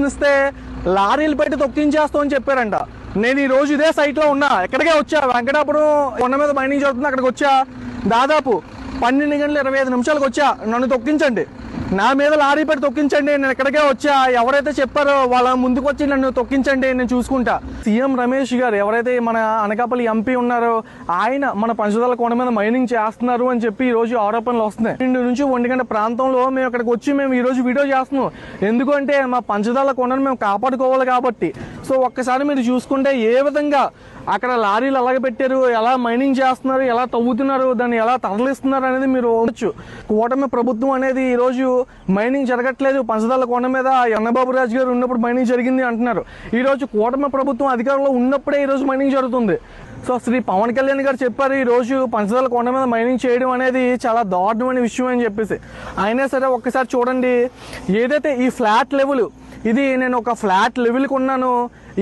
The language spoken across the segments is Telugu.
ప్రశ్నిస్తే లారీలు పెట్టి తొక్కించేస్తామని చెప్పారంట. నేను ఈ రోజు ఇదే సైట్లో ఉన్నా, ఎక్కడికే వచ్చా, వెంకటాపురం కొండ మీద మైనింగ్ జరుగుతుంది, అక్కడికి వచ్చా. దాదాపు 12:25 వచ్చా. నన్ను తొక్కించండి, నా మీద లారీ పెట్టి తొక్కించండి, నేను ఎక్కడికే వచ్చా. ఎవరైతే చెప్పారో వాళ్ళ ముందుకు వచ్చి నన్ను తొక్కించండి, నేను చూసుకుంటా. సీఎం రమేష్ గారు ఎవరైతే మన అనకాపల్లి ఎంపీ ఉన్నారో ఆయన మన పంచదాల కొండ మీద మైనింగ్ చేస్తున్నారు అని చెప్పి ఈ రోజు ఆరోపణలు వస్తున్నాయి. 2 నుంచి 1 గంట ప్రాంతంలో మేము ఇక్కడికి వచ్చి మేము ఈ రోజు వీడియో చేస్తున్నాం. ఎందుకంటే మా పంచదాల కొండను మేము కాపాడుకోవాలి కాబట్టి. సో ఒక్కసారి మీరు చూసుకుంటే ఏ విధంగా అక్కడ లారీలు అలాగే పెట్టారు, ఎలా మైనింగ్ చేస్తున్నారు, ఎలా తవ్వుతున్నారు, దాన్ని ఎలా తరలిస్తున్నారు అనేది మీరు వచ్చు. కూటమి ప్రభుత్వం అనేది ఈ రోజు మైనింగ్ జరగట్లేదు పంచదాల కొండ మీద, అన్నబాబు రాజు గారు ఉన్నప్పుడు మైనింగ్ జరిగింది అంటున్నారు. ఈ రోజు కూటమి ప్రభుత్వం అధికారంలో ఉన్నప్పుడే ఈ రోజు మైనింగ్ జరుగుతుంది. సో శ్రీ పవన్ కళ్యాణ్ గారు చెప్పారు ఈ రోజు పంచదాల కొండ మీద మైనింగ్ చేయడం అనేది చాలా దారుణమైన విషయం అని చెప్పేసి. అయినా సరే ఒక్కసారి చూడండి, ఏదైతే ఈ ఫ్లాట్ లెవెల్, ఇది నేను ఒక ఫ్లాట్ లెవెల్కి ఉన్నాను,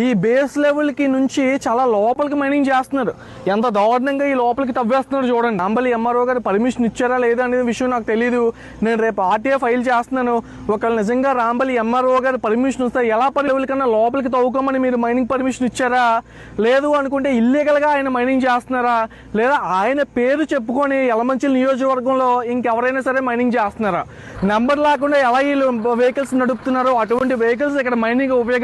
ఈ బేస్ లెవెల్కి నుంచి చాలా లోపలికి మైనింగ్ చేస్తున్నారు. ఎంత దారుణంగా ఈ లోపలికి తవ్వేస్తున్నారు చూడండి. రాంబలి ఎంఆర్ఓ గారు పర్మిషన్ ఇచ్చారా లేదా అనే విషయం నాకు తెలియదు. నేను రేపు ఆర్టీఏ ఫైల్ చేస్తున్నాను. ఒకవేళ నిజంగా రాంబలి ఎంఆర్ఓ గారు పర్మిషన్ ఇస్తే ఎలా లెవెల్ కన్నా లోపలికి తవ్వుకోమని మీరు మైనింగ్ పర్మిషన్ ఇచ్చారా? లేదు అనుకుంటే ఇల్లీగల్గా ఆయన మైనింగ్ చేస్తున్నారా? లేదా ఆయన పేరు చెప్పుకొని యలమంచిలి నియోజకవర్గంలో ఇంకెవరైనా సరే మైనింగ్ చేస్తున్నారా? నెంబర్ లేకుండా ఎలా వీళ్ళు వెహికల్స్ నడుపుతున్నారో అటువంటి వెహికల్స్ ఇక్కడ మైనింగ్ ఉపయోగిస్తున్నారు.